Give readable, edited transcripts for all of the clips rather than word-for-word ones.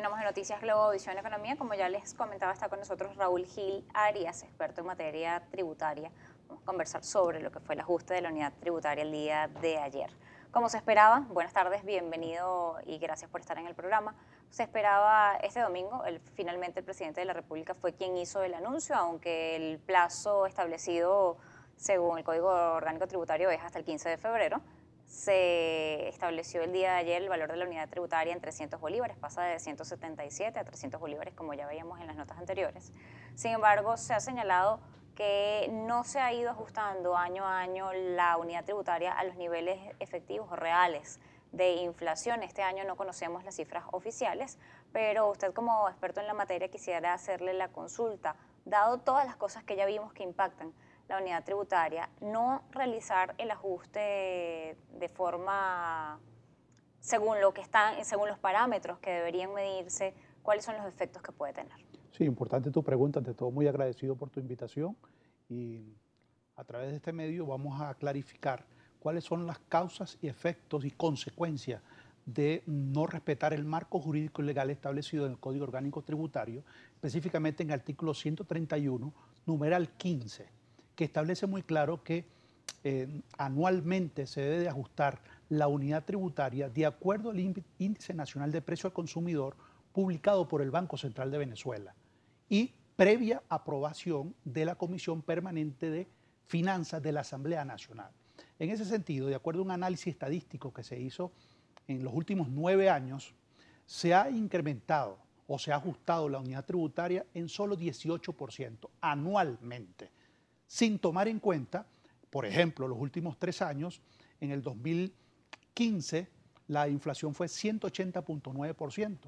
Continuamos en Noticias Globovisión Economía. Como ya les comentaba, está con nosotros Raúl Gil Arias, experto en materia tributaria. Vamos a conversar sobre lo que fue el ajuste de la unidad tributaria el día de ayer. Como se esperaba, buenas tardes, bienvenido y gracias por estar en el programa. Se esperaba este domingo, finalmente el presidente de la República fue quien hizo el anuncio, aunque el plazo establecido según el Código Orgánico Tributario es hasta el 15 de febrero. Se estableció el día de ayer el valor de la unidad tributaria en 300 bolívares, pasa de 177 a 300 bolívares, como ya veíamos en las notas anteriores. Sin embargo, se ha señalado que no se ha ido ajustando año a año la unidad tributaria a los niveles efectivos o reales de inflación. Este año no conocemos las cifras oficiales, pero usted como experto en la materia quisiera hacerle la consulta, dado todas las cosas que ya vimos que impactan la unidad tributaria, no realizar el ajuste de forma según lo que están, según los parámetros que deberían medirse, cuáles son los efectos que puede tener. Sí, importante tu pregunta, ante todo muy agradecido por tu invitación y a través de este medio vamos a clarificar cuáles son las causas y efectos y consecuencias de no respetar el marco jurídico y legal establecido en el Código Orgánico Tributario, específicamente en el artículo 131, numeral 15, que establece muy claro que anualmente se debe de ajustar la unidad tributaria de acuerdo al Índice Nacional de Precio al Consumidor publicado por el Banco Central de Venezuela y previa aprobación de la Comisión Permanente de Finanzas de la Asamblea Nacional. En ese sentido, de acuerdo a un análisis estadístico que se hizo en los últimos 9 años, se ha incrementado o se ha ajustado la unidad tributaria en solo 18% anualmente, sin tomar en cuenta, por ejemplo, los últimos 3 años. En el 2015 la inflación fue 180.9%,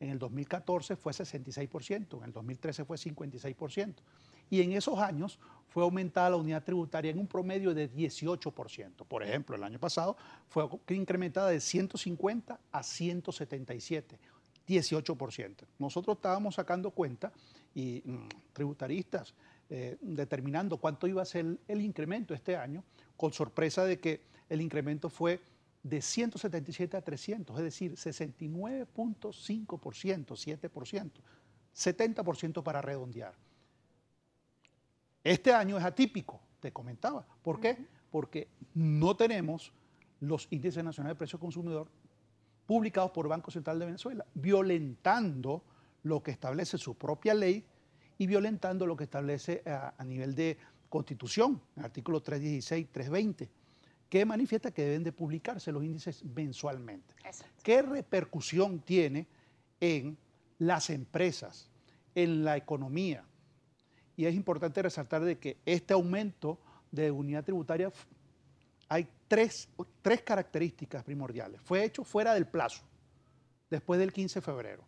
en el 2014 fue 66%, en el 2013 fue 56%, y en esos años fue aumentada la unidad tributaria en un promedio de 18%. Por ejemplo, el año pasado fue incrementada de 150 a 177, 18%. Nosotros estábamos sacando cuenta y tributaristas, determinando cuánto iba a ser el incremento este año, con sorpresa de que el incremento fue de 177 a 300, es decir, 69.5%, 7%, 70% para redondear. Este año es atípico, te comentaba. ¿Por qué? Porque no tenemos los índices nacionales de precio al consumidor publicados por el Banco Central de Venezuela, violentando lo que establece su propia ley y violentando lo que establece a nivel de Constitución, el artículo 316, 320, que manifiesta que deben de publicarse los índices mensualmente. Exacto. ¿Qué repercusión tiene en las empresas, en la economía? Y es importante resaltar de que este aumento de unidad tributaria, hay tres características primordiales. Fue hecho fuera del plazo, después del 15 de febrero.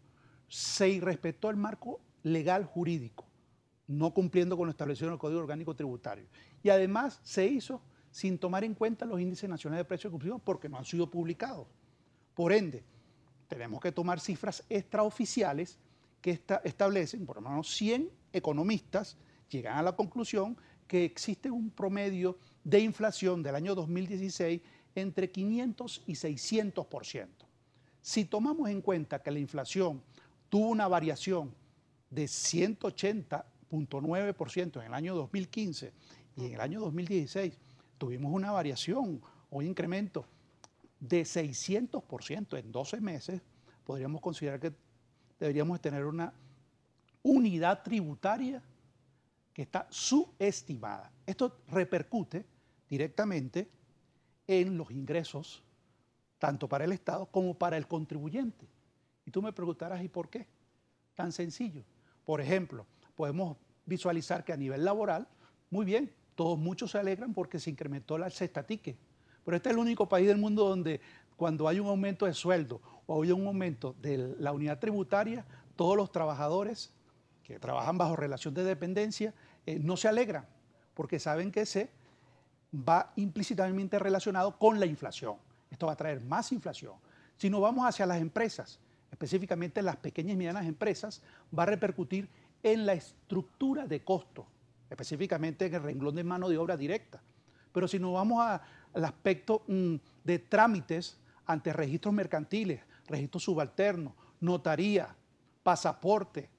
Se irrespetó el marco legal jurídico, no cumpliendo con lo establecido en el Código Orgánico Tributario. Y además se hizo sin tomar en cuenta los índices nacionales de precios de consumidor porque no han sido publicados. Por ende, tenemos que tomar cifras extraoficiales que establecen, por lo menos 100 economistas llegan a la conclusión que existe un promedio de inflación del año 2016 entre 500 y 600%. Si tomamos en cuenta que la inflación tuvo una variación de 180.9% en el año 2015 y en el año 2016 tuvimos una variación o un incremento de 600% en 12 meses, podríamos considerar que deberíamos tener una unidad tributaria que está subestimada. Esto repercute directamente en los ingresos, tanto para el Estado como para el contribuyente. Y tú me preguntarás, ¿y por qué? Tan sencillo. Por ejemplo, podemos visualizar que a nivel laboral, muy bien, muchos se alegran porque se incrementó la cesta ticket. Pero este es el único país del mundo donde cuando hay un aumento de sueldo o hay un aumento de la unidad tributaria, todos los trabajadores que trabajan bajo relación de dependencia no se alegran porque saben que se va implícitamente relacionado con la inflación. Esto va a traer más inflación. Si nos vamos hacia las empresas, específicamente las pequeñas y medianas empresas, va a repercutir en la estructura de costos, específicamente en el renglón de mano de obra directa. Pero si nos vamos al aspecto de trámites ante registros mercantiles, registros subalternos, notaría, pasaporte,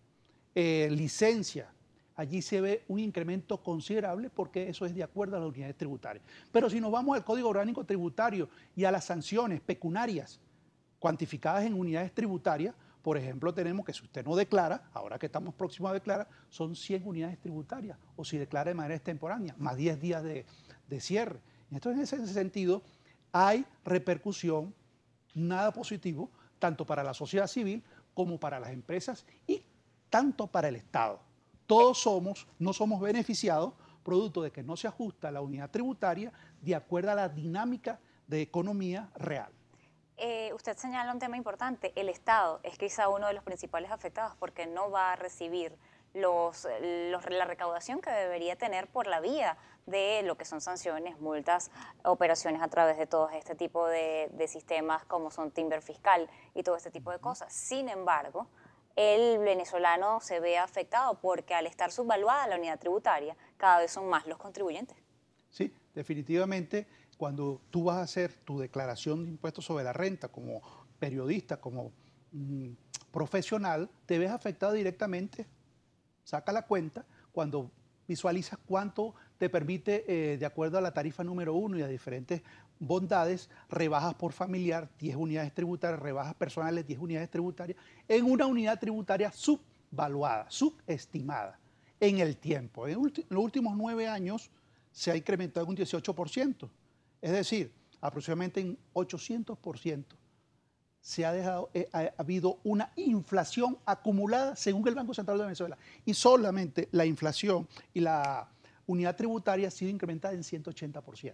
licencia, allí se ve un incremento considerable porque eso es de acuerdo a las unidades tributarias. Pero si nos vamos al Código Orgánico Tributario y a las sanciones pecuniarias cuantificadas en unidades tributarias, por ejemplo, tenemos que si usted no declara, ahora que estamos próximos a declarar, son 100 unidades tributarias, o si declara de manera extemporánea, más 10 días de cierre. Entonces, en ese sentido, hay repercusión, nada positivo, tanto para la sociedad civil como para las empresas y tanto para el Estado. Todos no somos beneficiados producto de que no se ajusta la unidad tributaria de acuerdo a la dinámica de economía real. Usted señala un tema importante, el Estado es quizá uno de los principales afectados porque no va a recibir la recaudación que debería tener por la vía de lo que son sanciones, multas, operaciones a través de todo este tipo de sistemas como son timber fiscal y todo este tipo de cosas. Sin embargo, el venezolano se ve afectado porque al estar subvaluada la unidad tributaria, cada vez son más los contribuyentes. Sí, definitivamente, cuando tú vas a hacer tu declaración de impuestos sobre la renta como periodista, como profesional, te ves afectado directamente. Saca la cuenta cuando visualizas cuánto te permite, de acuerdo a la tarifa número 1 y a diferentes bondades, rebajas por familiar, 10 unidades tributarias, rebajas personales, 10 unidades tributarias, en una unidad tributaria subvaluada, subestimada en el tiempo. En los últimos 9 años se ha incrementado en un 18%, es decir, aproximadamente en 800%. Ha habido una inflación acumulada según el Banco Central de Venezuela. Y solamente la inflación y la unidad tributaria ha sido incrementada en 180%.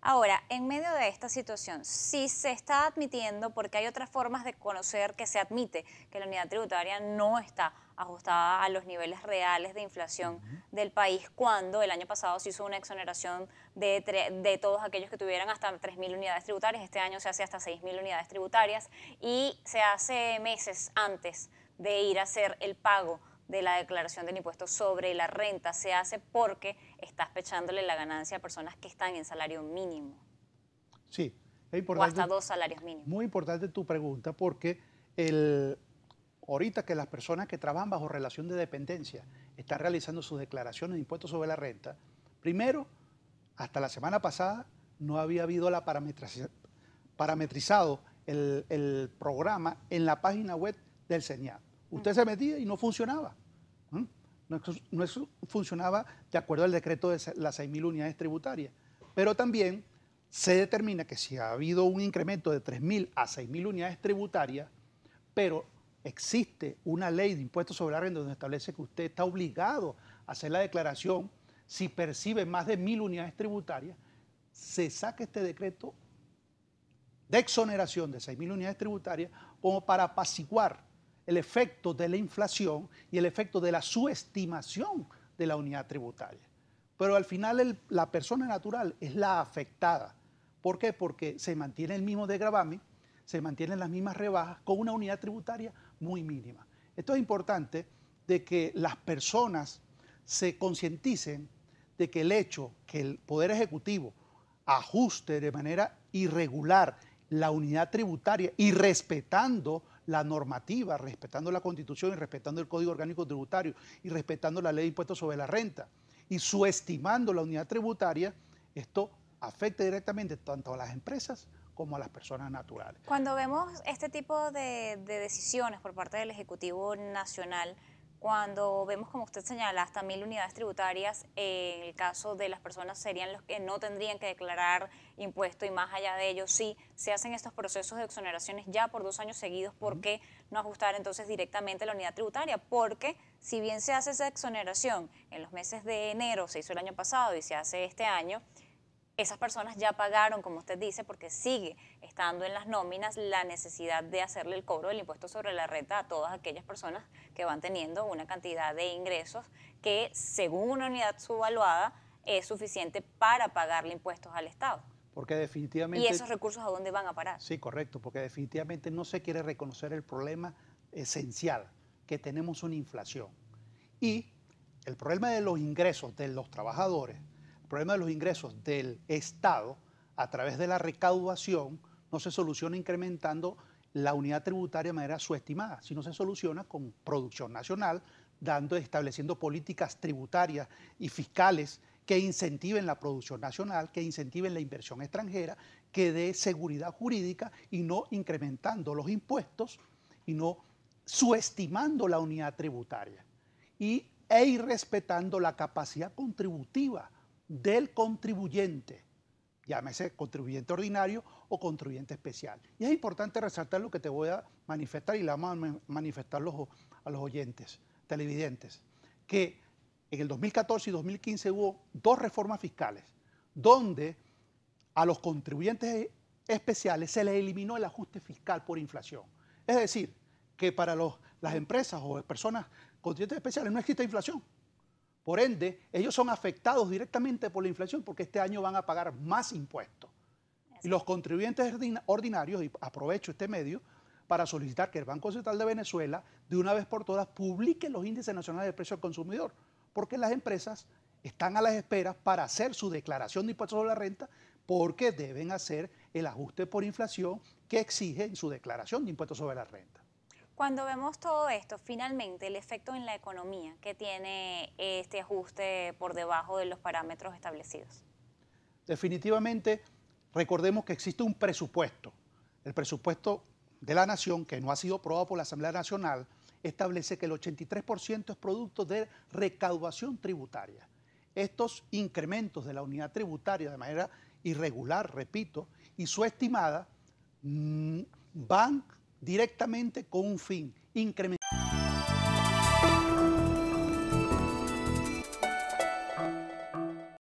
Ahora, en medio de esta situación, si se está admitiendo, porque hay otras formas de conocer que se admite que la unidad tributaria no está ajustada a los niveles reales de inflación del país, cuando el año pasado se hizo una exoneración de todos aquellos que tuvieran hasta 3.000 unidades tributarias, este año se hace hasta 6.000 unidades tributarias y se hace meses antes de ir a hacer el pago de la declaración del impuesto sobre la renta, se hace porque estás pechándole la ganancia a personas que están en salario mínimo. Sí, es importante. O hasta 2 salarios mínimos. Muy importante tu pregunta porque ahorita que las personas que trabajan bajo relación de dependencia están realizando sus declaraciones de impuestos sobre la renta, primero, hasta la semana pasada no había habido parametrizado el programa en la página web del SENIAT. Usted se metía y no funcionaba. No funcionaba de acuerdo al decreto de las 6.000 unidades tributarias. Pero también se determina que si ha habido un incremento de 3.000 a 6.000 unidades tributarias, pero existe una ley de impuestos sobre la renta donde establece que usted está obligado a hacer la declaración si percibe más de 1.000 unidades tributarias, se saca este decreto de exoneración de 6.000 unidades tributarias como para apaciguar el efecto de la inflación y el efecto de la subestimación de la unidad tributaria. Pero al final la persona natural es la afectada. ¿Por qué? Porque se mantiene el mismo desgravamen, se mantienen las mismas rebajas con una unidad tributaria muy mínima. Esto es importante de que las personas se concienticen de que el hecho que el Poder Ejecutivo ajuste de manera irregular la unidad tributaria y respetando la normativa, respetando la Constitución y respetando el Código Orgánico Tributario y respetando la Ley de Impuestos sobre la Renta y subestimando la unidad tributaria, esto afecta directamente tanto a las empresas como a las personas naturales. Cuando vemos este tipo de decisiones por parte del Ejecutivo Nacional, cuando vemos, como usted señala, hasta 1.000 unidades tributarias, en el caso de las personas serían los que no tendrían que declarar impuesto y más allá de ello, sí se hacen estos procesos de exoneraciones ya por 2 años seguidos, ¿por qué no ajustar entonces directamente la unidad tributaria? Porque si bien se hace esa exoneración en los meses de enero, se hizo el año pasado y se hace este año, esas personas ya pagaron, como usted dice, porque sigue estando en las nóminas la necesidad de hacerle el cobro del impuesto sobre la renta a todas aquellas personas que van teniendo una cantidad de ingresos que, según una unidad subvaluada, es suficiente para pagarle impuestos al Estado. Porque definitivamente... ¿Y esos recursos a dónde van a parar? Sí, correcto, porque definitivamente no se quiere reconocer el problema esencial, que tenemos una inflación. Y el problema de los ingresos de los trabajadores, el problema de los ingresos del Estado a través de la recaudación no se soluciona incrementando la unidad tributaria de manera subestimada, sino se soluciona con producción nacional, estableciendo políticas tributarias y fiscales que incentiven la producción nacional, que incentiven la inversión extranjera, que dé seguridad jurídica y no incrementando los impuestos y no subestimando la unidad tributaria e ir respetando la capacidad contributiva del contribuyente, llámese contribuyente ordinario o contribuyente especial. Y es importante resaltar lo que te voy a manifestar y le vamos a manifestar a los oyentes, televidentes, que en el 2014 y 2015 hubo 2 reformas fiscales donde a los contribuyentes especiales se les eliminó el ajuste fiscal por inflación. Es decir, que para las empresas o personas contribuyentes especiales no existe inflación. Por ende, ellos son afectados directamente por la inflación porque este año van a pagar más impuestos. Y los contribuyentes ordinarios, y aprovecho este medio para solicitar que el Banco Central de Venezuela, de una vez por todas, publique los índices nacionales de precio al consumidor, porque las empresas están a las esperas para hacer su declaración de impuestos sobre la renta, porque deben hacer el ajuste por inflación que exige en su declaración de impuestos sobre la renta. Cuando vemos todo esto, finalmente el efecto en la economía que tiene este ajuste por debajo de los parámetros establecidos. Definitivamente, recordemos que existe un presupuesto. El presupuesto de la Nación, que no ha sido aprobado por la Asamblea Nacional, establece que el 83% es producto de recaudación tributaria. Estos incrementos de la unidad tributaria de manera irregular, repito, y su estimada van directamente con un fin, incrementar